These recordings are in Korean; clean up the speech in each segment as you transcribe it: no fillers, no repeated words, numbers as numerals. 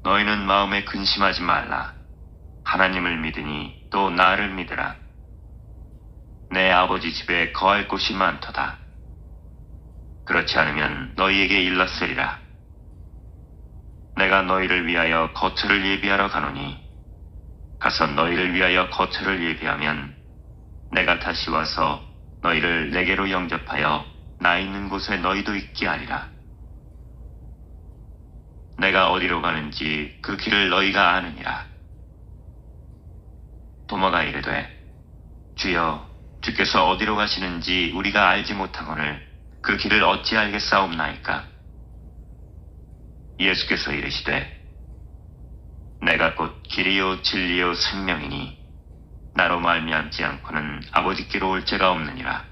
너희는 마음에 근심하지 말라. 하나님을 믿으니 또 나를 믿으라. 내 아버지 집에 거할 곳이 많도다. 그렇지 않으면 너희에게 일렀으리라. 내가 너희를 위하여 거처를 예비하러 가노니 가서 너희를 위하여 거처를 예비하면 내가 다시 와서 너희를 내게로 영접하여 나 있는 곳에 너희도 있게 하리라. 내가 어디로 가는지 그 길을 너희가 아느니라. 도마가 이르되 주여 주께서 어디로 가시는지 우리가 알지 못하거늘 그 길을 어찌 알겠사옵나이까. 예수께서 이르시되 내가 곧 길이요 진리요 생명이니 나로 말미암지 않고는 아버지께로 올 자가 없느니라.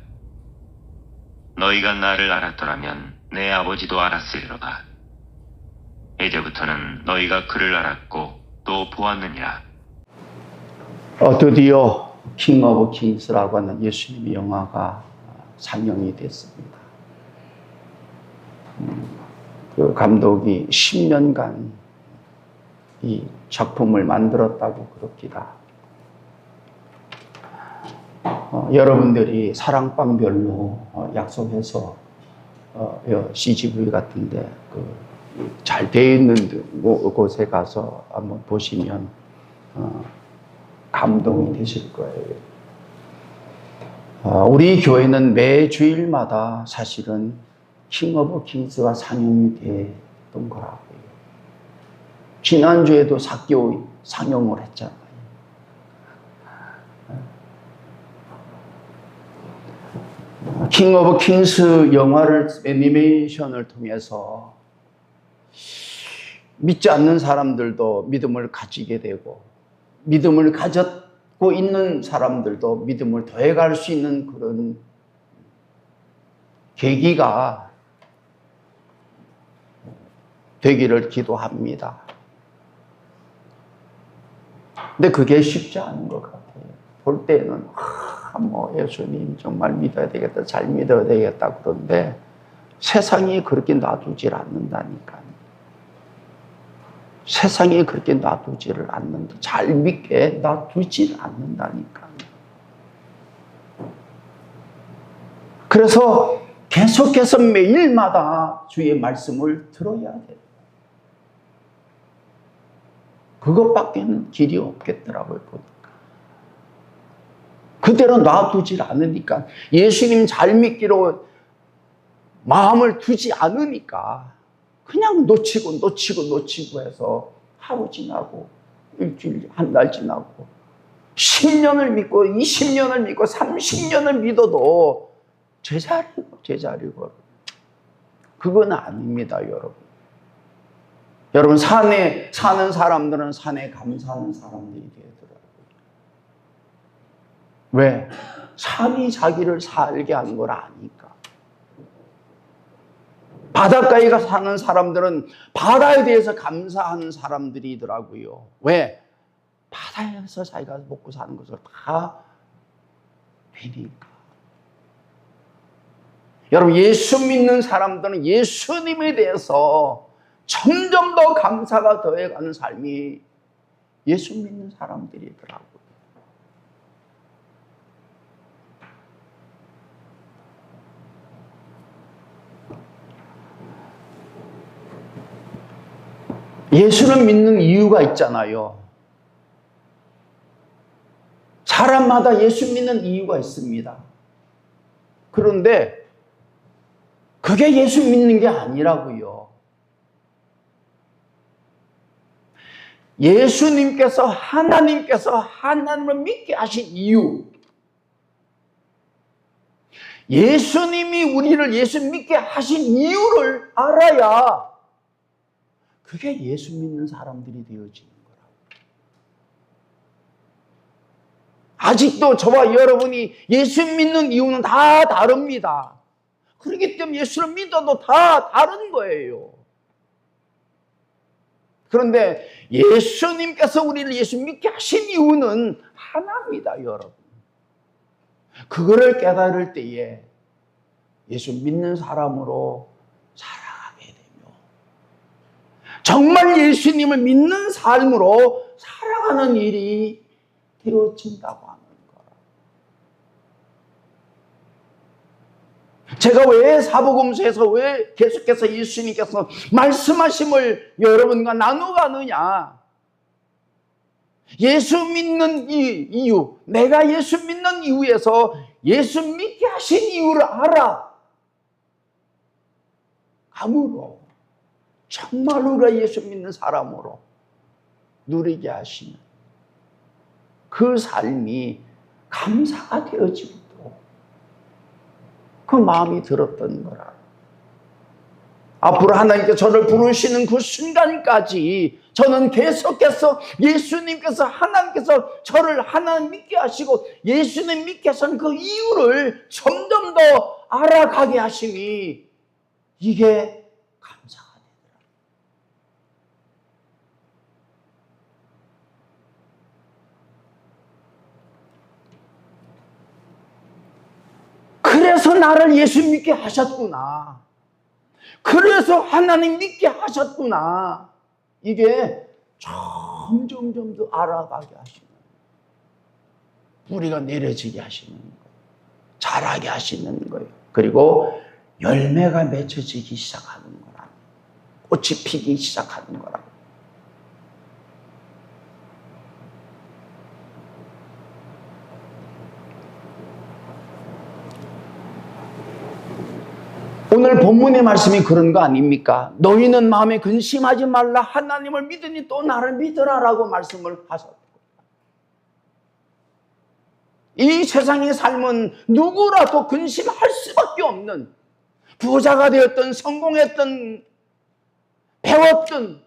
너희가 나를 알았더라면 내 아버지도 알았으리로다. 이제부터는 너희가 그를 알았고 또 보았느니라. 드디어 킹 오브 킹스라고 하는 예수님의 영화가 상영이 됐습니다. 그 감독이 10년간 이 작품을 만들었다고 그럽니다. 여러분들이 사랑방별로 약속해서 CGV 같은데 잘 되어 있는 곳에 가서 한번 보시면 감동이 되실 거예요. 우리 교회는 매 주일마다 사실은 킹 오브 킹스가 상영이 됐던 거라고요. 지난주에도 사교 상영을 했잖아요. 킹 오브 킹스 영화를 애니메이션을 통해서 믿지 않는 사람들도 믿음을 가지게 되고 믿음을 가졌고 있는 사람들도 믿음을 더해갈 수 있는 그런 계기가 되기를 기도합니다. 근데 그게 쉽지 않은 것 같아요. 볼 때는 예수님 정말 믿어야 되겠다, 잘 믿어야 되겠다 그런데 세상이 그렇게 놔두질 않는다니까요. 세상이 그렇게 놔두지를 않는다. 잘 믿게 놔두질 않는다니까요. 그래서 계속해서 매일마다 주의 말씀을 들어야 돼요. 그것밖에는 길이 없겠더라고요, 보니까. 그대로 놔두질 않으니까, 예수님 잘 믿기로 마음을 두지 않으니까 그냥 놓치고 해서 하루 지나고 일주일, 한 달 지나고 10년을 믿고 20년을 믿고 30년을 믿어도 제자리고 그건 아닙니다, 여러분. 여러분, 산에 사는 사람들은 산에 감사하는 사람들이 되더라고요. 왜? 산이 자기를 살게 하는 걸 아니까. 바닷가에 사는 사람들은 바다에 대해서 감사하는 사람들이더라고요. 왜? 바다에서 자기가 먹고 사는 것을 다 되니까. 여러분, 예수 믿는 사람들은 예수님에 대해서 점점 더 감사가 더해가는 삶이 예수 믿는 사람들이더라고요. 예수를 믿는 이유가 있잖아요. 사람마다 예수 믿는 이유가 있습니다. 그런데 그게 예수 믿는 게 아니라고요. 예수님께서 하나님을 믿게 하신 이유, 예수님이 우리를 예수 믿게 하신 이유를 알아야 그게 예수 믿는 사람들이 되어지는 거라고. 아직도 저와 여러분이 예수 믿는 이유는 다 다릅니다. 그렇기 때문에 예수를 믿어도 다 다른 거예요. 그런데 예수님께서 우리를 예수 믿게 하신 이유는 하나입니다, 여러분. 그거를 깨달을 때에 예수 믿는 사람으로 살아가게 되며 정말 예수님을 믿는 삶으로 살아가는 일이 되어진다고 하는 거라. 제가 왜 사복음서에서 왜 계속해서 예수님께서 말씀하심을 여러분과 나눠가느냐? 예수 믿는 이유, 내가 예수 믿는 이유에서 예수 믿게 하신 이유를 알아. 감으로 정말 우리가 예수 믿는 사람으로 누리게 하시는 그 삶이 감사가 되어지고 그 마음이 들었던 거라. 앞으로 하나님께 저를 부르시는 그 순간까지 저는 계속해서 예수님께서 하나님께서 저를 하나님 믿게 하시고 예수님 믿게 하신 그 이유를 점점 더 알아가게 하심이 이게 감사가 되더라. 그래서 나를 예수 믿게 하셨구나. 그래서 하나님 믿게 하셨구나. 이게 점점 더 알아가게 하시는 거예요. 뿌리가 내려지게 하시는 거예요. 자라게 하시는 거예요. 그리고 열매가 맺혀지기 시작하는 거라. 꽃이 피기 시작하는 거라. 오늘 본문의 말씀이 그런 거 아닙니까? 너희는 마음에 근심하지 말라. 하나님을 믿으니 또 나를 믿으라라고 말씀을 하셨고, 이 세상의 삶은 누구라도 근심할 수밖에 없는, 부자가 되었든 성공했든 배웠든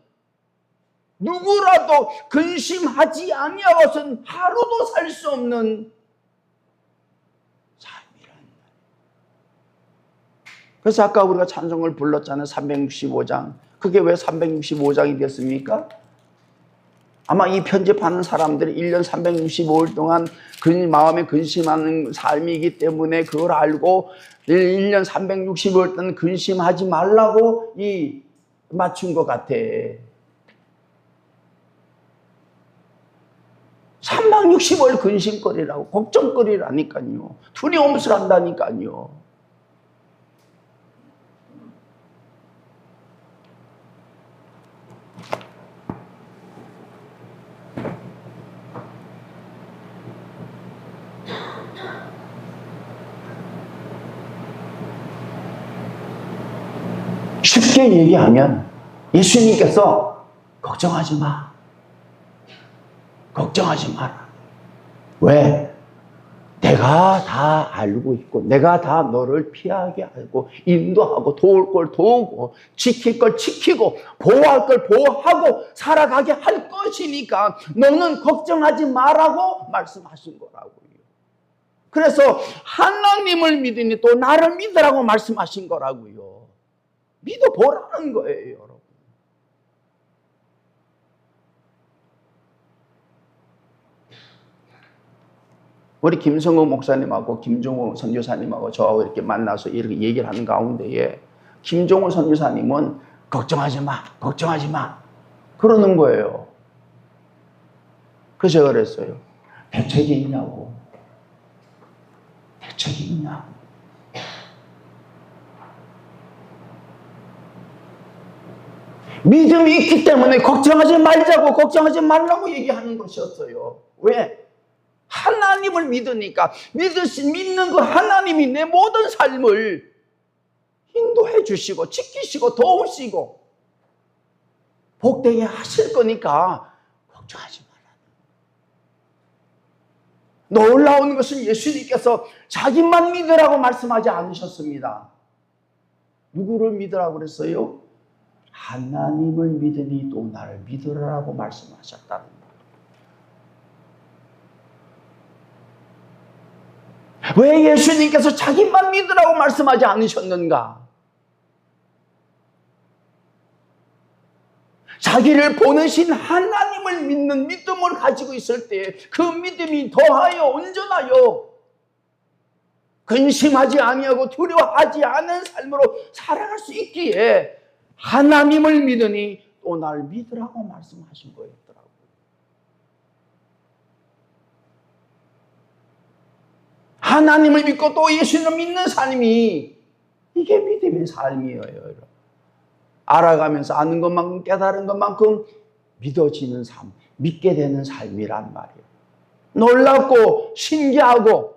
누구라도 근심하지 아니하고서는 하루도 살 수 없는 삶이란 말이에요. 그래서 아까 우리가 찬송을 불렀잖아요. 365장. 그게 왜 365장이 됐습니까? 아마 이 편집하는 사람들이 1년 365일 동안 마음에 근심하는 삶이기 때문에 그걸 알고 1년 365일 동안 근심하지 말라고 맞춘 것 같아. 365일 근심거리라고, 걱정거리라니까요. 두려움스럽다니까요. 쉽게 얘기하면 예수님께서 걱정하지 마. 걱정하지 마라. 왜? 내가 다 알고 있고 내가 다 너를 피하게 하고 인도하고 도울 걸 도우고 지킬 걸 지키고 보호할 걸 보호하고 살아가게 할 것이니까 너는 걱정하지 마라고 말씀하신 거라고요. 그래서 하나님을 믿으니 또 나를 믿으라고 말씀하신 거라고요. 믿어보라는 거예요, 여러분. 우리 김성호 목사님하고 김종호 선교사님하고 저하고 이렇게 만나서 이렇게 얘기를 하는 가운데에 김종호 선교사님은 걱정하지 마, 걱정하지 마 그러는 거예요. 그래서 제가 그랬어요. 대책이 있냐고. 대책이 있냐고. 믿음이 있기 때문에 걱정하지 말자고, 걱정하지 말라고 얘기하는 것이었어요. 왜? 하나님을 믿으니까 믿는 그 하나님이 내 모든 삶을 인도해 주시고 지키시고 도우시고 복되게 하실 거니까 걱정하지 놀라운 것은 예수님께서 자기만 믿으라고 말씀하지 않으셨습니다. 누구를 믿으라고 그랬어요? 하나님을 믿으니 또 나를 믿으라고 말씀하셨다는 거예요. 왜 예수님께서 자기만 믿으라고 말씀하지 않으셨는가? 자기를 보내신 하나님을 믿는 믿음을 가지고 있을 때 그 믿음이 더하여 온전하여 근심하지 아니하고 두려워하지 않은 삶으로 살아갈 수 있기에 하나님을 믿으니 또 날 믿으라고 말씀하신 거였더라고요. 하나님을 믿고 또 예수님을 믿는 삶이 이게 믿음의 삶이에요, 여러분. 알아가면서 아는 것만큼 깨달은 것만큼 믿어지는 삶, 믿게 되는 삶이란 말이에요. 놀랍고 신기하고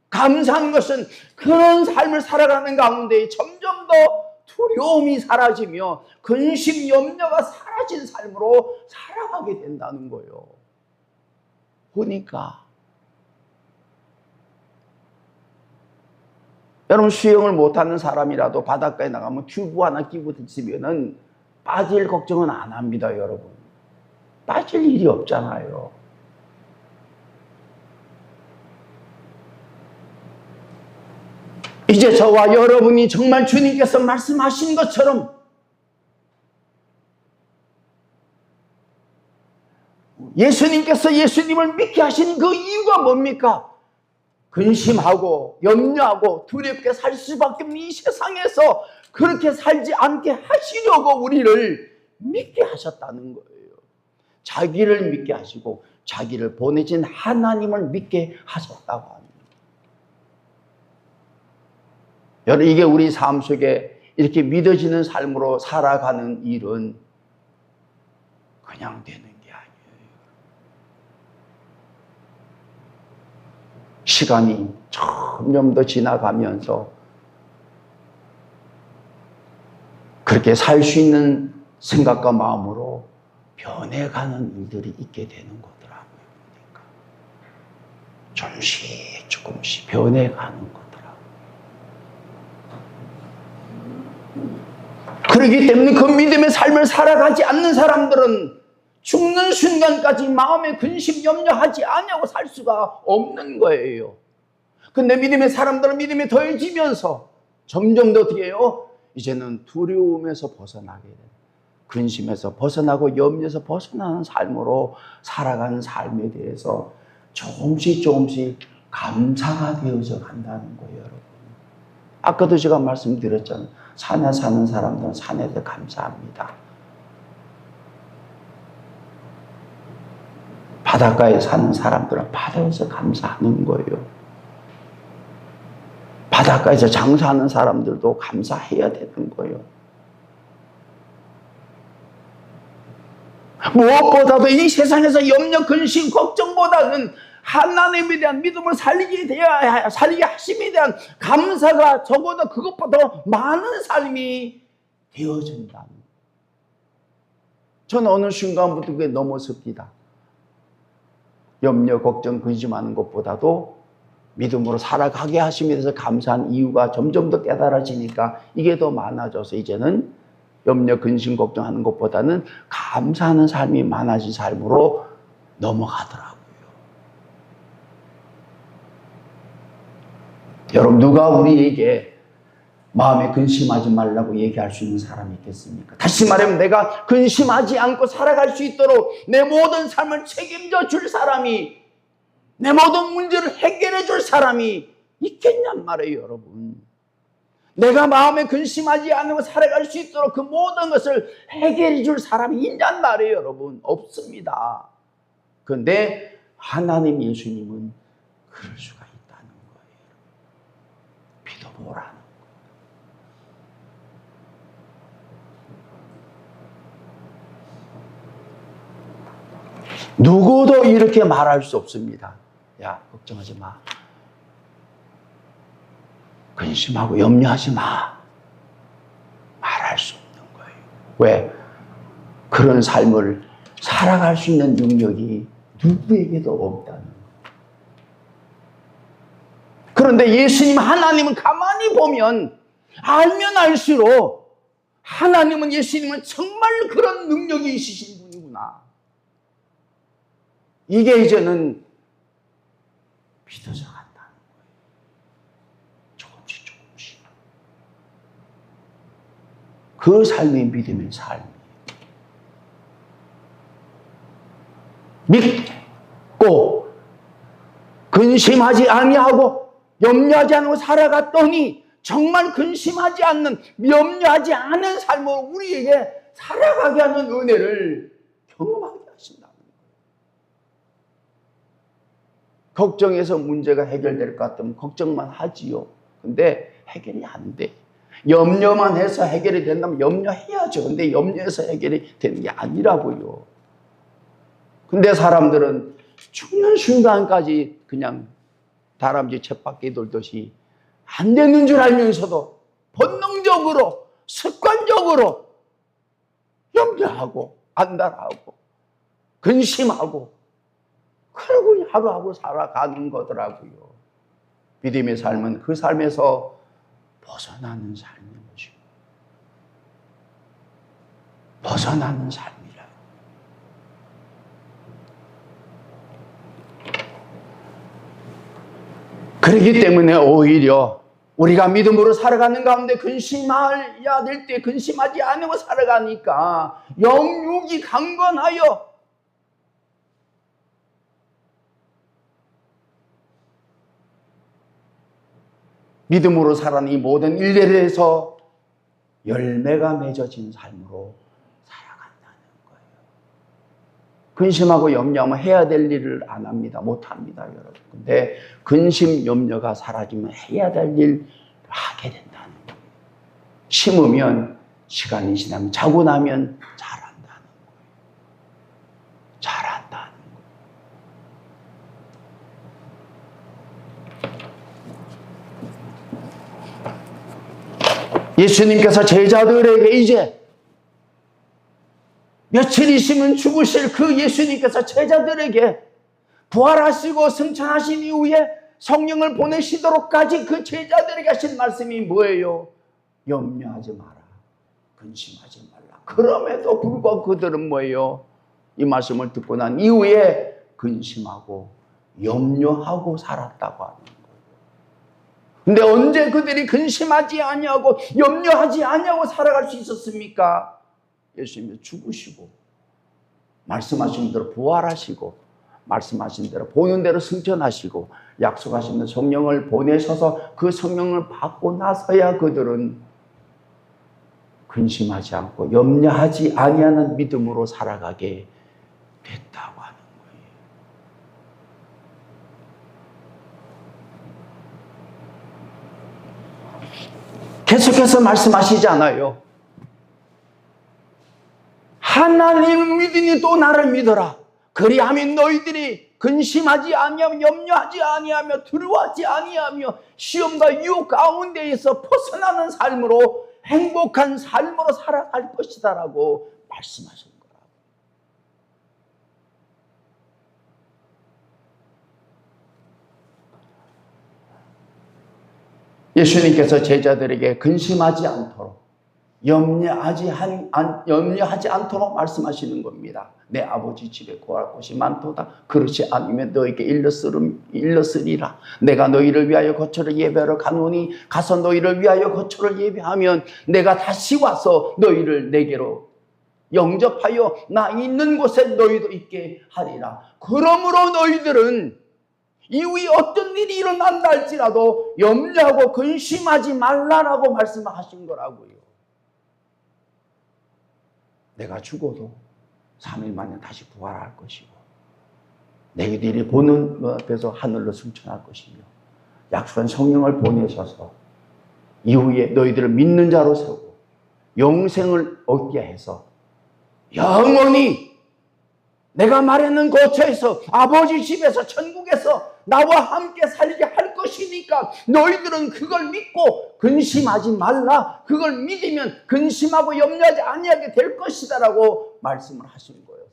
감사한 것은 그런 삶을 살아가는 가운데 점점 더 두려움이 사라지며 근심, 염려가 사라진 삶으로 살아가게 된다는 거예요. 보니까 여러분, 수영을 못하는 사람이라도 바닷가에 나가면 튜브 하나 끼고 있으면은 빠질 걱정은 안 합니다, 여러분. 빠질 일이 없잖아요. 이제 저와 여러분이 정말 주님께서 말씀하신 것처럼 예수님께서 예수님을 믿게 하신 그 이유가 뭡니까? 근심하고 염려하고 두렵게 살 수밖에 없는 이 세상에서 그렇게 살지 않게 하시려고 우리를 믿게 하셨다는 거예요. 자기를 믿게 하시고 자기를 보내신 하나님을 믿게 하셨다고 합니다. 여러분, 이게 우리 삶 속에 이렇게 믿어지는 삶으로 살아가는 일은 그냥 되는 게 아니에요. 시간이 점점 더 지나가면서 그렇게 살 수 있는 생각과 마음으로 변해가는 일들이 있게 되는 거더라고요. 그러니까 조금씩 조금씩 변해가는 거더라고요. 그렇기 때문에 그 믿음의 삶을 살아가지 않는 사람들은 죽는 순간까지 마음에 근심, 염려하지 않냐고 살 수가 없는 거예요. 근데 믿음의 사람들은 믿음이 더해지면서 점점 더 어떻게 해요? 이제는 두려움에서 벗어나게 돼요. 근심에서 벗어나고 염려에서 벗어나는 삶으로 살아가는 삶에 대해서 조금씩 조금씩 감사가 되어져 간다는 거예요, 여러분. 아까도 제가 말씀드렸잖아요. 산에 사는 사람들은 산에 대해 감사합니다. 바닷가에 사는 사람들은 바다에서 감사하는 거예요. 바닷가에서 장사하는 사람들도 감사해야 되는 거예요. 무엇보다도 이 세상에서 염려, 근심, 걱정보다는 하나님에 대한 믿음을 살리게 하심에 대한 감사가 적어도 그것보다 더 많은 삶이 되어진다는 거예요. 저는 어느 순간부터 그게 넘어섭니다. 염려, 걱정, 근심하는 것보다도 믿음으로 살아가게 하심에 대해서 감사한 이유가 점점 더 깨달아지니까 이게 더 많아져서 이제는 염려, 근심, 걱정하는 것보다는 감사하는 삶이 많아진 삶으로 넘어가더라고요. 여러분, 누가 우리에게 마음에 근심하지 말라고 얘기할 수 있는 사람이 있겠습니까? 다시 말하면 내가 근심하지 않고 살아갈 수 있도록 내 모든 삶을 책임져 줄 사람이, 내 모든 문제를 해결해 줄 사람이 있겠냔 말이에요, 여러분. 내가 마음에 근심하지 않고 살아갈 수 있도록 그 모든 것을 해결해 줄 사람이 있냔 말이에요, 여러분. 없습니다. 그런데 하나님 예수님은 그럴 수가 있다는 거예요. 믿어보라는 거예요. 누구도 이렇게 말할 수 없습니다. 야, 걱정하지 마. 근심하고 염려하지 마. 말할 수 없는 거예요. 왜? 그런 삶을 살아갈 수 있는 능력이 누구에게도 없다는 거예요. 그런데 예수님 하나님은 가만히 보면 알면 알수록 하나님은 예수님은 정말 그런 능력이 있으신 분이구나. 이게 이제는 믿어져 간다는 거예요. 조금씩. 그 삶이 믿음의 삶이에요. 믿고 근심하지 아니하고 염려하지 않고 살아갔더니 정말 근심하지 않는, 염려하지 않은 삶으로 우리에게 살아가게 하는 은혜를 경험하게 하신다는 거예요. 걱정해서 문제가 해결될 것 같으면 걱정만 하지요. 근데 해결이 안 돼. 염려만 해서 해결이 된다면 염려해야죠. 근데 염려해서 해결이 되는 게 아니라고요. 근데 사람들은 죽는 순간까지 그냥 다람쥐 쳇바퀴 돌듯이 안 되는 줄 알면서도 본능적으로, 습관적으로 염려하고 안달하고 근심하고 그러고 하루하루 살아가는 거더라고요. 믿음의 삶은 그 삶에서 벗어나는 삶인 것이고, 벗어나는 삶이라. 그렇기 때문에 오히려 우리가 믿음으로 살아가는 가운데 근심해야 될 때 근심하지 않고 살아가니까 영육이 강건하여 믿음으로 살아가는 이 모든 일들에서 열매가 맺어진 삶으로 살아간다는 거예요. 근심하고 염려하면 해야 될 일을 안 합니다. 못 합니다, 여러분. 근데 근심, 염려가 사라지면 해야 될 일을 하게 된다는 거예요. 심으면 시간이 지나면 자고 나면 자란다는 거예요. 자란다는 거예요. 예수님께서 제자들에게 이제 며칠 있으면 죽으실 그 예수님께서 제자들에게 부활하시고 승천하신 이후에 성령을 보내시도록까지 그 제자들에게 하신 말씀이 뭐예요? 염려하지 마라. 근심하지 말라. 그럼에도 불구하고 그들은 뭐예요? 이 말씀을 듣고 난 이후에 근심하고 염려하고 살았다고 하는 거예요. 근데 언제 그들이 근심하지 아니하고 염려하지 아니하고 살아갈 수 있었습니까? 예수님이 죽으시고 말씀하신 대로 부활하시고 말씀하신 대로 보는 대로 승천하시고 약속하신 대로 성령을 보내셔서 그 성령을 받고 나서야 그들은 근심하지 않고 염려하지 아니하는 믿음으로 살아가게 됐다고 하는 거예요. 계속해서 말씀하시지 않아요. 하나님을 믿으니 또 나를 믿어라. 그리하면 너희들이 근심하지 아니하며 염려하지 아니하며 두려워하지 아니하며 시험과 유혹 가운데에서 벗어나는 삶으로 행복한 삶으로 살아갈 것이다라고 말씀하신 거라고. 예수님께서 제자들에게 근심하지 않도록 염려하지 않도록 말씀하시는 겁니다. 내 아버지 집에 거할 곳이 많도다. 그렇지 않으면 너에게 일렀으리라. 내가 너희를 위하여 거처를 예배하러 가노니 가서 너희를 위하여 거처를 예배하면 내가 다시 와서 너희를 내게로 영접하여 나 있는 곳에 너희도 있게 하리라. 그러므로 너희들은 이후에 어떤 일이 일어난다 할지라도 염려하고 근심하지 말라라고 말씀하신 거라고요. 내가 죽어도 3일 만에 다시 부활할 것이고 너희들이 보는 앞에서 하늘로 승천할 것이며 약속한 성령을 보내셔서 이후에 너희들을 믿는 자로 세우고 영생을 얻게 해서 영원히 내가 말하는 거처에서 아버지 집에서 천국에서 나와 함께 살게 할 것이니까 너희들은 그걸 믿고 근심하지 말라. 그걸 믿으면 근심하고 염려하지 아니하게 될 것이다 라고 말씀을 하신 거였어요.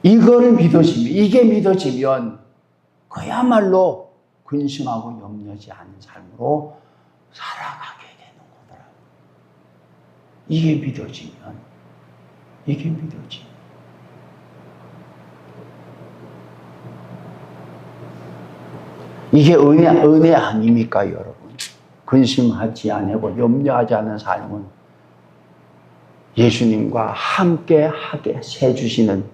이걸 믿어지면, 이게 믿어지면 그야말로 근심하고 염려지 않은 삶으로 살아가게 되는 거더라고요. 이게 믿어지면, 이게 믿어지면. 이게 은혜 아닙니까, 여러분? 근심하지 않고 염려하지 않은 삶은 예수님과 함께 하게 해주시는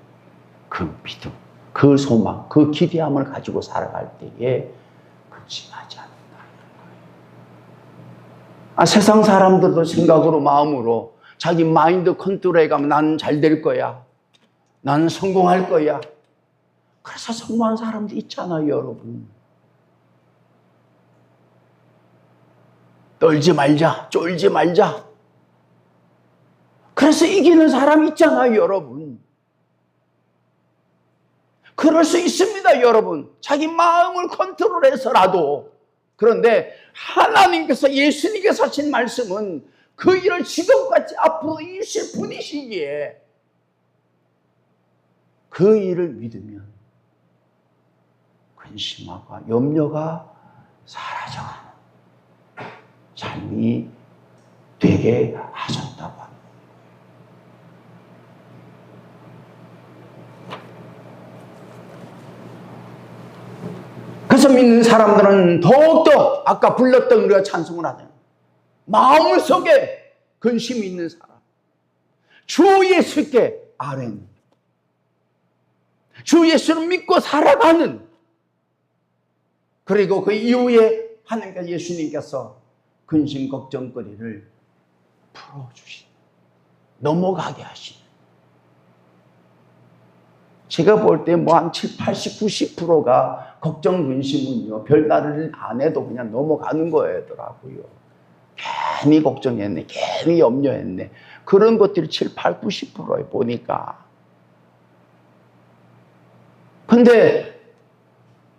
그 믿음, 그 소망, 그 기대함을 가지고 살아갈 때에 근심하지 않는다는 거예요. 세상 사람들도 생각으로, 마음으로 자기 마인드 컨트롤에 가면 나는 잘 될 거야, 나는 성공할 거야. 그래서 성공한 사람도 있잖아요, 여러분. 떨지 말자, 쫄지 말자. 그래서 이기는 사람 있잖아요, 여러분. 그럴 수 있습니다, 여러분. 자기 마음을 컨트롤해서라도. 그런데 하나님께서, 예수님께서 하신 말씀은 그 일을 지금까지 앞으로 이루실 분이시기에 그 일을 믿으면 근심하고 염려가 사라져가는 삶이 되게 하셨다고 합니다. 그래서 믿는 사람들은 더욱더 아까 불렀던 우리가 찬송을 하는 마음 속에 근심이 있는 사람, 주 예수께 아뢰는, 주 예수를 믿고 살아가는, 그리고 그 이후에 하나님께서, 예수님께서 근심 걱정거리를 풀어주시는, 넘어가게 하시는. 제가 볼 때 뭐 한 7, 80, 90%가 걱정, 근심은요, 별다른 안 해도 그냥 넘어가는 거더라고요. 괜히 걱정했네, 괜히 염려했네. 그런 것들이 7, 8, 90%에 보니까. 근데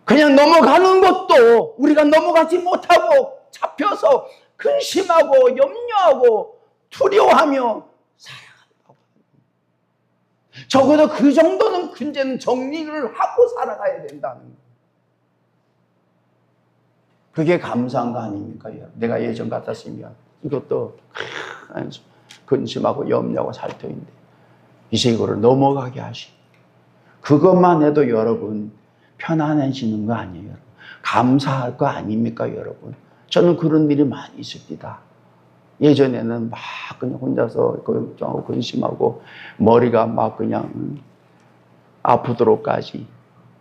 그냥 넘어가는 것도 우리가 넘어가지 못하고 잡혀서 근심하고 염려하고 두려워하며 살아간다고. 적어도 그 정도는 이제는 정리를 하고 살아가야 된다는 거예요. 그게 감사한 거 아닙니까? 내가 예전 같았으면 이것도 근심하고 염려하고 살 터인데 이제 이거를 넘어가게 하시. 그것만 해도 여러분 편안해지는 거 아니에요? 여러분. 감사할 거 아닙니까, 여러분? 저는 그런 일이 많이 있습니다. 예전에는 막 그냥 혼자서 걱정하고 근심하고 머리가 막 그냥 아프도록까지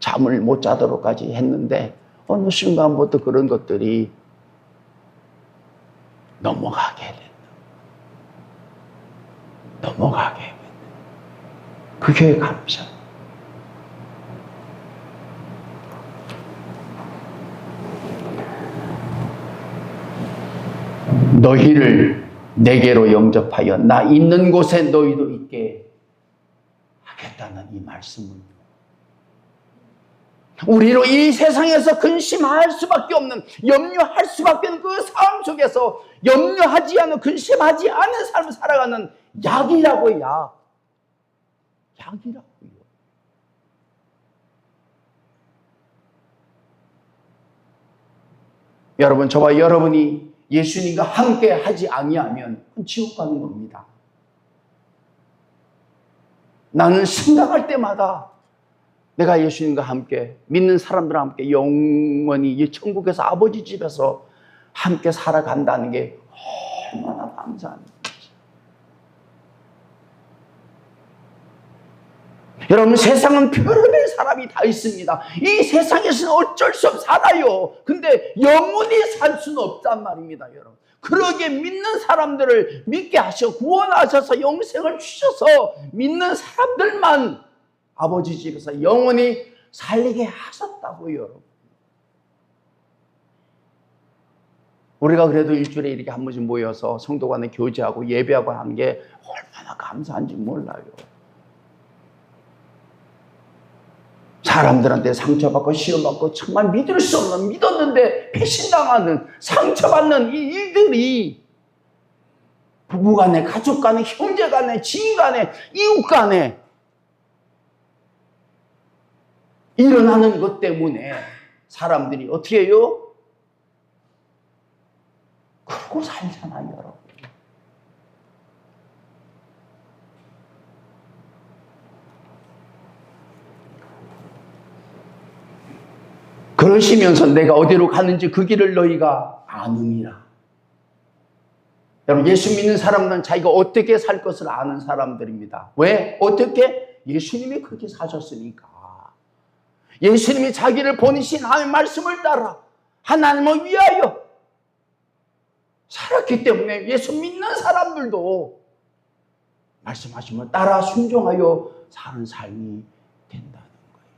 잠을 못 자도록까지 했는데 어느 순간부터 그런 것들이 넘어가게 된다. 넘어가게 된다. 그게 감사. 너희를 내게로 영접하여 나 있는 곳에 너희도 있게 하겠다는 이 말씀은 우리로 이 세상에서 근심할 수밖에 없는, 염려할 수밖에 없는 그 삶 속에서 염려하지 않은, 근심하지 않은 삶을 살아가는 약이라고요. 약이라고요. 여러분, 저와 여러분이 예수님과 함께 하지 아니하면 지옥 가는 겁니다. 나는 생각할 때마다 내가 예수님과 함께, 믿는 사람들과 함께 영원히 이 천국에서 아버지 집에서 함께 살아간다는 게 얼마나 감사한 일인지. 여러분, 세상은 별의별 사람이 다 있습니다. 이 세상에서는 어쩔 수 없이 살아요. 근데 영원히 살 수는 없단 말입니다, 여러분. 그러기에 믿는 사람들을 믿게 하셔 구원하셔서 영생을 주셔서 믿는 사람들만 아버지 집에서 영원히 살리게 하셨다고요, 여러분. 우리가 그래도 일주일에 이렇게 한 번씩 모여서 성도 간에 교제하고 예배하고 하는 게 얼마나 감사한지 몰라요. 사람들한테 상처받고 시험받고 정말 믿을 수 없는, 믿었는데 배신당하는, 상처받는 이 일들이 부부 간에, 가족 간에, 형제 간에, 지인 간에, 이웃 간에 일어나는 것 때문에 사람들이 어떻게 해요? 그러고 살잖아요, 여러분. 그러시면서 내가 어디로 가는지 그 길을 너희가 아느니라. 여러분, 예수 믿는 사람들은 자기가 어떻게 살 것을 아는 사람들입니다. 왜? 어떻게? 예수님이 그렇게 사셨으니까. 예수님이 자기를 보내신 하나님의 말씀을 따라 하나님을 위하여 살았기 때문에 예수 믿는 사람들도 말씀하시면 따라 순종하여 사는 삶이 된다는 거예요.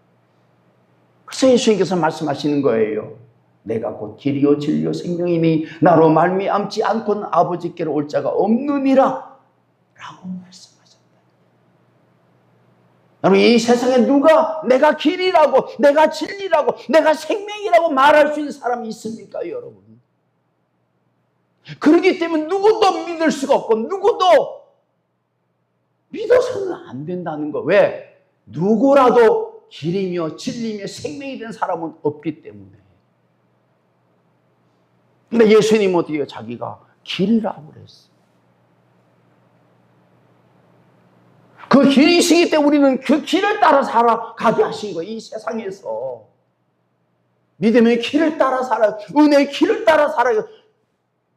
그래서 예수님께서 말씀하시는 거예요. 내가 곧 길이요 진리요 생명이니 나로 말미암지 않고는 아버지께로 올 자가 없느니라 라고 말씀하셨다. 여러분, 이 세상에 누가 내가 길이라고, 내가 진리라고, 내가 생명이라고 말할 수 있는 사람이 있습니까, 여러분? 그렇기 때문에 누구도 믿을 수가 없고 누구도 믿어서는 안 된다는 거. 왜? 누구라도 길이며 진리며 생명이 된 사람은 없기 때문에. 근데 예수님은 어떻게 해요? 자기가 길이라고 그랬어요. 그 길이시기 때문에 우리는 그 길을 따라 살아가게 하신 거예요. 이 세상에서 믿음의 길을 따라 살아, 은혜의 길을 따라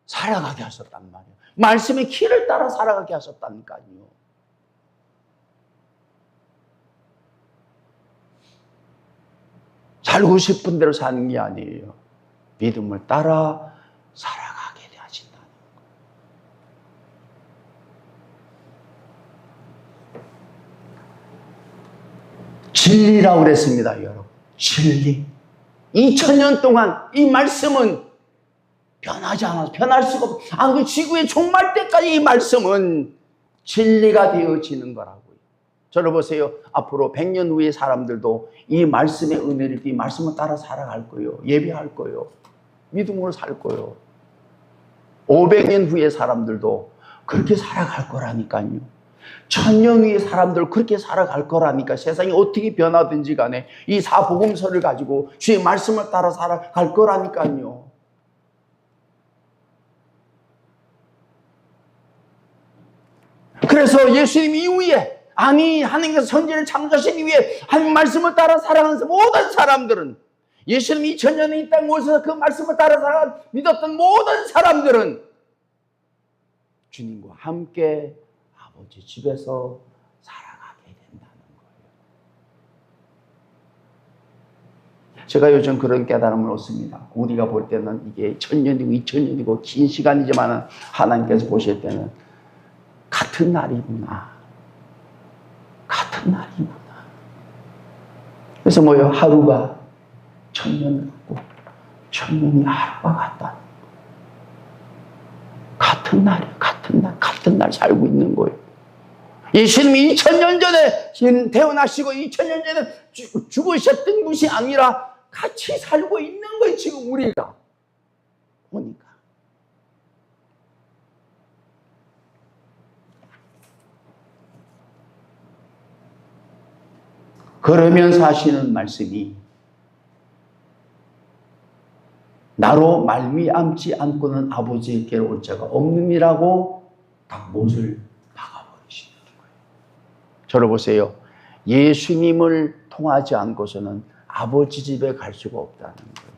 살아가게 하셨단 말이에요. 말씀의 길을 따라 살아가게 하셨다니까요. 살고 싶은 대로 사는 게 아니에요. 믿음을 따라 살아가게 하신다는 거예요. 진리라고 그랬습니다, 여러분. 진리. 2000년 동안 이 말씀은 변하지 않아서 변할 수가 없어요. 그 지구의 종말 때까지 이 말씀은 진리가 되어지는 거라고요. 저를 보세요. 앞으로 100년 후의 사람들도 이 말씀의 은혜를, 이 말씀을 따라 살아갈 거예요. 예배할 거예요. 믿음으로 살 거예요. 500년 후의 사람들도 그렇게 살아갈 거라니까요. 1000년 후의 사람들 그렇게 살아갈 거라니까. 세상이 어떻게 변하든지 간에 이 사복음서를 가지고 주의 말씀을 따라 살아갈 거라니까요. 그래서 예수님 이후에, 아니 하나님께서 천지를 창조하신 이후에 하나님 말씀을 따라 살아가는 모든 사람들은, 예수님이 2000년에 이 땅에 오셔서 그 말씀을 따라 살아 믿었던 모든 사람들은 주님과 함께 아버지 집에서 살아가게 된다는 거예요. 제가 요즘 그런 깨달음을 얻습니다. 우리가 볼 때는 이게 1000년이고 2000년이고 긴 시간이지만 하나님께서 보실 때는 같은 날이구나. 같은 날이구나. 그래서 뭐요? 하루가 1000년 같고 1000년이 하루가 같다. 같은 날이에요. 같은 날 살고 있는 거예요. 예수님이 2000년 전에 태어나시고 2000년 전에 죽으셨던 것이 아니라 같이 살고 있는 거예요. 지금 우리가 보니까. 그러면서 하시는 말씀이 나로 말미암지 않고는 아버지께로 올 자가 없느니라고 딱 못을 박아버리시는 거예요. 저를 보세요. 예수님을 통하지 않고서는 아버지 집에 갈 수가 없다는 거예요.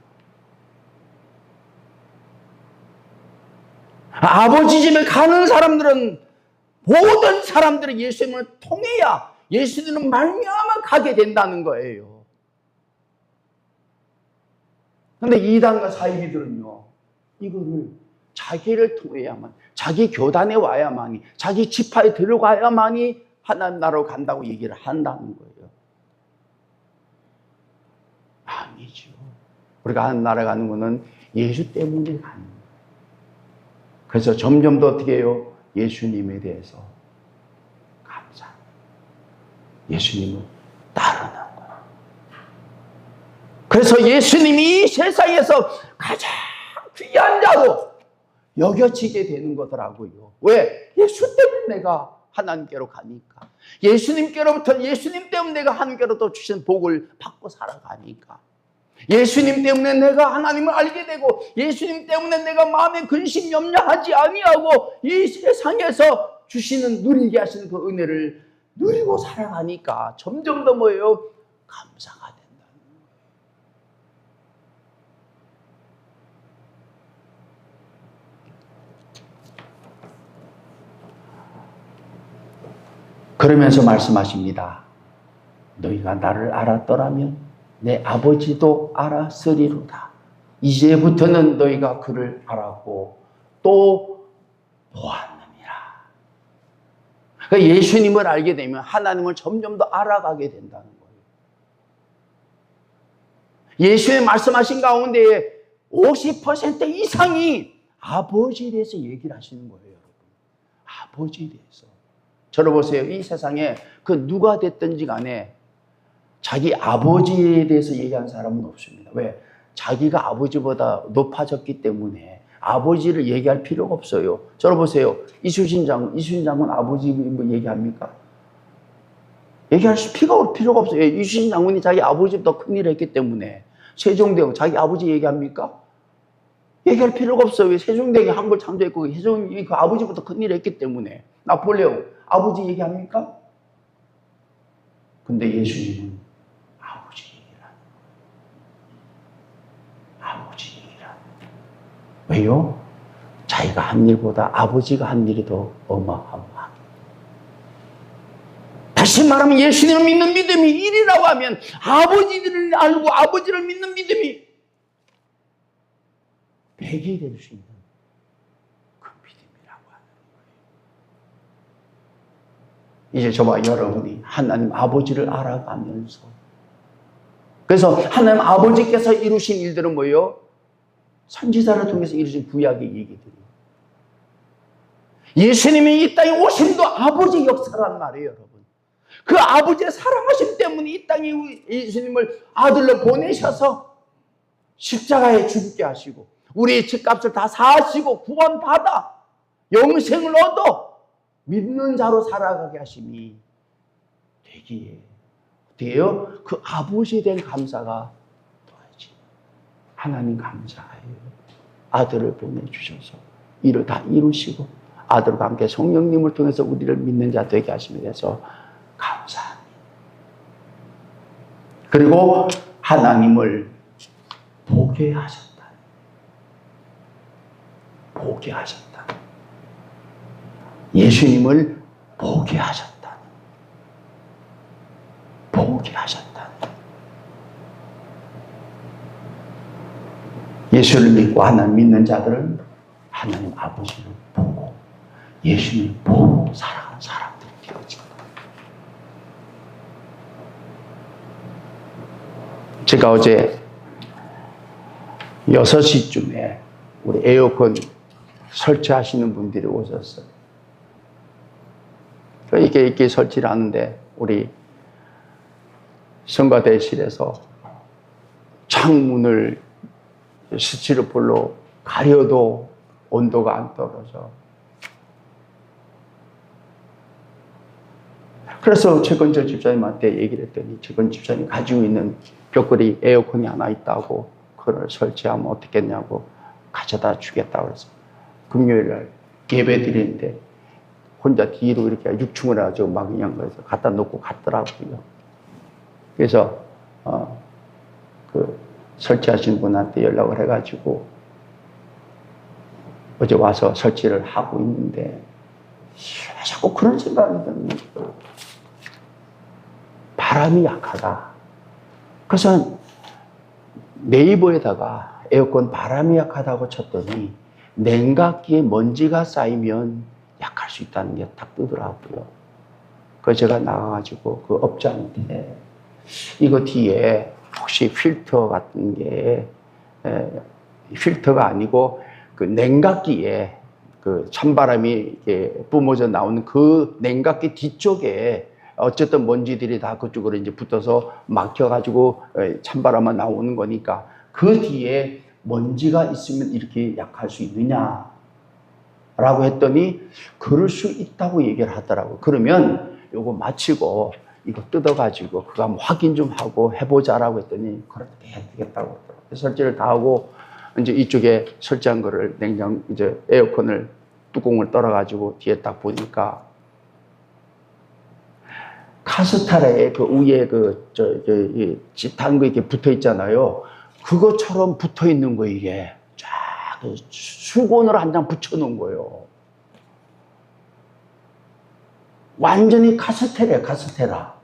아버지 집에 가는 사람들은, 모든 사람들이 예수님을 통해야, 예수님은 말미암아 가게 된다는 거예요. 근데 이단과 사이비들은요, 이거를 자기를 통해야만, 자기 교단에 와야만이, 자기 지파에 들어가야만이 하나님 나라로 간다고 얘기를 한다는 거예요. 아니죠. 우리가 하나님 나라 가는 거는 예수 때문에 가는 거예요. 그래서 점점 더 어떻게 해요? 예수님에 대해서 감사합니다. 예수님을 따르는 거예요. 그래서 예수님이 이 세상에서 가장 귀한 자로 여겨지게 되는 거더라고요. 왜? 예수 때문에 내가 하나님께로 가니까. 예수님께로부터 예수님 때문에 내가 하나님께로부터 주신 복을 받고 살아가니까. 예수님 때문에 내가 하나님을 알게 되고 예수님 때문에 내가 마음에 근심 염려하지 아니하고 이 세상에서 주시는 누리게 하시는 그 은혜를 누리고 살아가니까 점점 더 뭐예요? 감사가 된다는 거예요. 그러면서 말씀하십니다. 너희가 나를 알았더라면 내 아버지도 알았으리로다. 이제부터는 너희가 그를 알았고 또 보았느니라. 그러니까 예수님을 알게 되면 하나님을 점점 더 알아가게 된다는 거예요. 예수님 말씀하신 가운데 50% 이상이 아버지에 대해서 얘기를 하시는 거예요, 여러분. 아버지에 대해서. 저를 보세요. 이 세상에 그 누가 됐든지 간에 자기 아버지에 대해서 얘기하는 사람은 없습니다. 왜? 자기가 아버지보다 높아졌기 때문에 아버지를 얘기할 필요가 없어요. 저를 보세요. 이순신 장군 아버지 뭐 얘기합니까? 얘기할 필요가 없어요. 이순신 장군이 자기 아버지보다 큰일을 했기 때문에 세종대왕 자기 아버지 얘기합니까? 얘기할 필요가 없어요. 왜? 세종대왕이 한글 창조했고 세종이 그 아버지보다 큰일을 했기 때문에. 나폴레옹 아버지 얘기합니까? 근데 예수님은 아버지 얘기를 하는 거예요. 아버지 얘기를 하는 거예요. 왜요? 자기가 한 일보다 아버지가 한 일이 더 어마어마하게. 다시 말하면 예수님을 믿는 믿음이 1이라고 하면 아버지를 알고 아버지를 믿는 믿음이 100이 될 수 있는 그 믿음이라고 하는 거예요. 이제 저와 여러분이 하나님 아버지를 알아가면서 그래서 하나님 아버지께서 이루신 일들은 뭐예요? 선지자를 통해서 이루신 구약의 얘기들이에요. 예수님이 이 땅에 오심도 아버지 역사란 말이에요, 여러분. 그 아버지의 사랑하심 때문에 이 땅에 예수님을 아들로 보내셔서 십자가에 죽게 하시고 우리의 죄값을 다 사하시고 구원받아 영생을 얻어 믿는 자로 살아가게 하심이 되기에 어떻게 해요? 그 아버지에 대한 감사가 더하지. 하나님 감사해요. 아들을 보내주셔서 이를 다 이루시고 아들과 함께 성령님을 통해서 우리를 믿는 자 되게 하심에 대해서 감사합니다. 그리고 하나님을 보게 하셨다. 보게 하셨다. 예수님을 보게 하셨다. 보게 하셨다. 예수를 믿고 하나님 믿는 자들은 하나님 아버지를 보고 예수님을 보고 살아가는 사람들이 되어집니다. 제가 어제 6시쯤에 우리 에어컨 설치하시는 분들이 오셨어요. 이렇게 설치를 하는데 우리 성가대실에서 창문을 스티로폴로 가려도 온도가 안 떨어져. 그래서 최건철 집사님한테 얘기를 했더니 최건 집사님이 가지고 있는 벽걸이 에어컨이 하나 있다고 그걸 설치하면 어떻겠냐고 가져다 주겠다고 그래서 금요일날 예배 드리는데 혼자 뒤로 이렇게 6층을 해가지고 막 그냥 그래서 갖다 놓고 갔더라고요. 그래서 그 설치하신 분한테 연락을 해가지고 어제 와서 설치를 하고 있는데 자꾸 그런 생각이 드는 거예요. 바람이 약하다. 그래서 네이버에다가 에어컨 바람이 약하다고 쳤더니 냉각기에 먼지가 쌓이면 약할 수 있다는 게 딱 뜨더라고요. 그래서 제가 나가가지고 그 업자한테 이거 뒤에 혹시 필터 같은 게 필터가 아니고 그 냉각기에 그 찬바람이 이렇게 뿜어져 나오는 그 냉각기 뒤쪽에 어쨌든 먼지들이 다 그쪽으로 이제 붙어서 막혀가지고 찬바람만 나오는 거니까 그 뒤에 먼지가 있으면 이렇게 약할 수 있느냐. 라고 했더니 그럴 수 있다고 얘기를 하더라고요. 그러면 요거 마치고 이거 뜯어가지고 그거 한번 확인 좀 하고 해보자라고 했더니 그렇게 해야 되겠다고 그러더라고요. 설치를 다 하고 이제 이쪽에 설치한 거를 이제 에어컨을 뚜껑을 떨어가지고 뒤에 딱 보니까 카스타라에 그 위에 짙은 거 이렇게 붙어 있잖아요. 그것처럼 붙어 있는 거 이게 쫙 수건으로 한 장 붙여 놓은 거예요. 완전히 카스테라예요, 카스테라.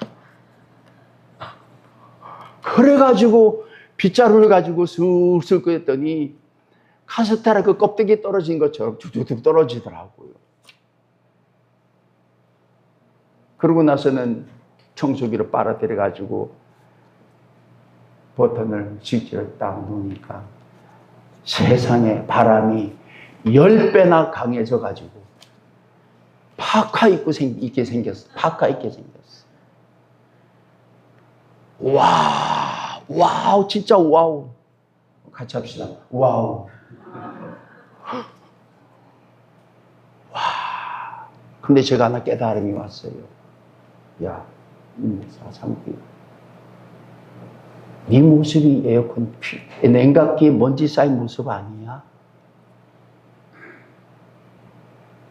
그래가지고 빗자루를 가지고 슬슬 끄었더니 카스테라 그 껍데기 떨어진 것처럼 툭툭툭 떨어지더라고요. 그러고 나서는 청소기로 빨아들여가지고 버튼을 스위치를 딱 누르니까 세상에 바람이 10배나 강해져가지고 파카 입게 생겼어. 파카 입게 생겼어. 와우, 진짜 와우. 같이 합시다. 와우. 와. 근데 제가 하나 깨달음이 왔어요. 야, 사상비. 네 모습이 에어컨, 냉각기에 먼지 쌓인 모습 아니야?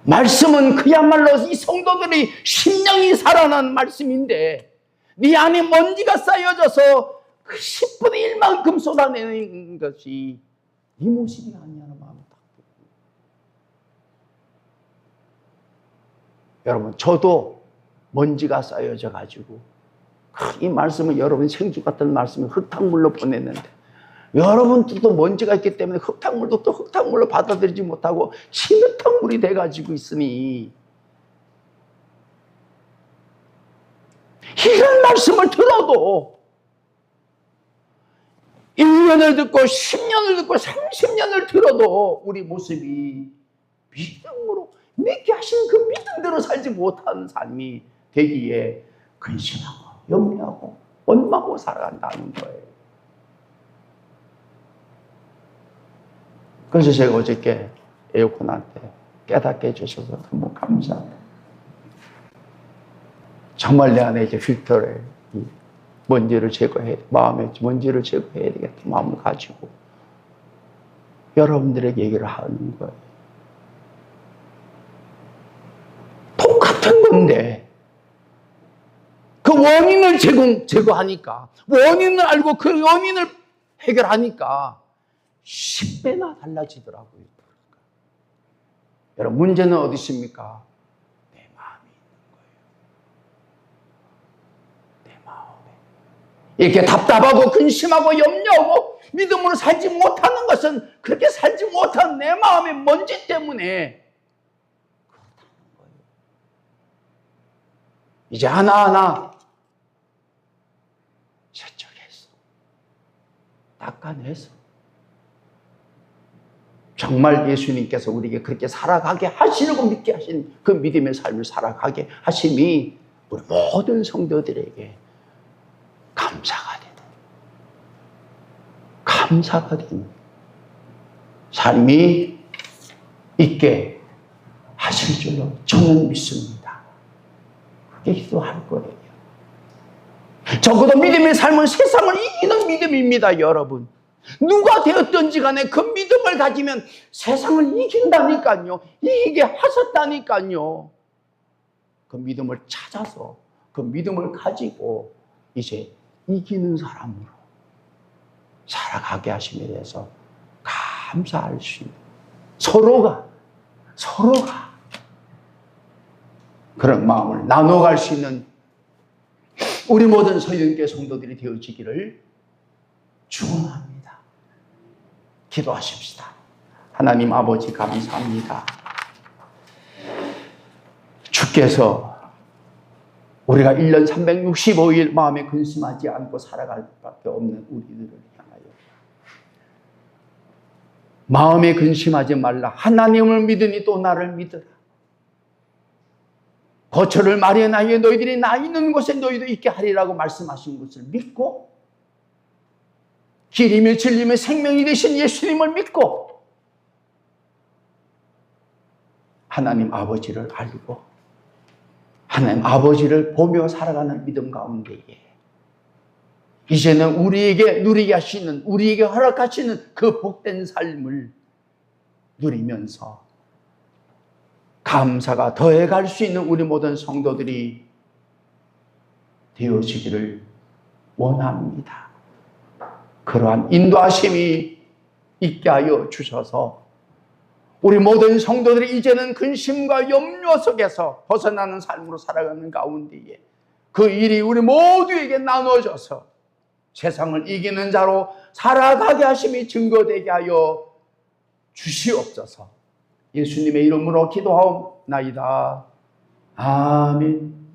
말씀은 그야말로 이 성도들이 심령이 살아난 말씀인데 네 안에 먼지가 쌓여져서 그 10분의 1만큼 쏟아내는 것이 네 모습이 아니냐는 마음이 딱 들어요. 여러분, 저도 먼지가 쌓여져 가지고 이 말씀은 여러분 생수 같은 말씀을 흙탕물로 보냈는데 여러분들도 먼지가 있기 때문에 흙탕물도 또 흙탕물로 받아들이지 못하고 진흙탕물이 돼가지고 있으니 이런 말씀을 들어도 1년을 듣고 10년을 듣고 30년을 들어도 우리 모습이 믿음으로 믿게 하신 그 믿음대로 살지 못하는 삶이 되기에 근심하고 염려하고 원망하고 살아간다는 거예요. 그래서 제가 어저께 에어컨한테 깨닫게 해주셔서 너무 감사합니다. 정말 내 안에 이제 필터를, 먼지를 마음에 먼지를 제거해야 되겠다 마음을 가지고 여러분들에게 얘기를 하는 거예요. 똑같은 건데, 그 원인을 제거하니까, 원인을 알고 그 원인을 해결하니까 10배나 달라지더라고요. 여러분, 문제는 어디 있습니까? 내 마음이 있는 거예요. 내 마음에. 이렇게 답답하고 근심하고 염려하고 믿음으로 살지 못하는 것은 그렇게 살지 못한 내 마음의 먼지 때문에 그렇다는 거예요. 이제 하나하나 세척해서 닦아내서 정말 예수님께서 우리에게 그렇게 살아가게 하시려고 믿게 하신 그 믿음의 삶을 살아가게 하심이 우리 모든 성도들에게 감사가 되는 삶이 있게 하실 줄로 저는 믿습니다. 그렇게 기도할 거예요. 적어도 믿음의 삶은 세상을 이기는 믿음입니다, 여러분. 누가 되었든지 간에 그 믿음을 가지면 세상을 이긴다니까요. 이기게 하셨다니까요. 그 믿음을 찾아서 그 믿음을 가지고 이제 이기는 사람으로 살아가게 하심에 대해서 감사할 수 있는 서로가 그런 마음을 나눠갈 수 있는 우리 모든 서영교회 성도들이 되어지기를 축원합니다. 기도하십시다. 하나님 아버지 감사합니다. 주께서 우리가 1년 365일 마음에 근심하지 않고 살아갈 수밖에 없는 우리들을 향하여 마음에 근심하지 말라. 하나님을 믿으니 또 나를 믿으라. 거처를 마련하여 너희들이 나 있는 곳에 너희도 있게 하리라고 말씀하신 것을 믿고 길이며 진리며 생명이 되신 예수님을 믿고 하나님 아버지를 알고 하나님 아버지를 보며 살아가는 믿음 가운데에 이제는 우리에게 누리게 하시는, 우리에게 허락하시는 그 복된 삶을 누리면서 감사가 더해갈 수 있는 우리 모든 성도들이 되어지기를 원합니다. 그러한 인도하심이 있게 하여 주셔서 우리 모든 성도들이 이제는 근심과 염려 속에서 벗어나는 삶으로 살아가는 가운데에 그 일이 우리 모두에게 나눠져서 세상을 이기는 자로 살아가게 하심이 증거되게 하여 주시옵소서. 예수님의 이름으로 기도하옵나이다. 아멘.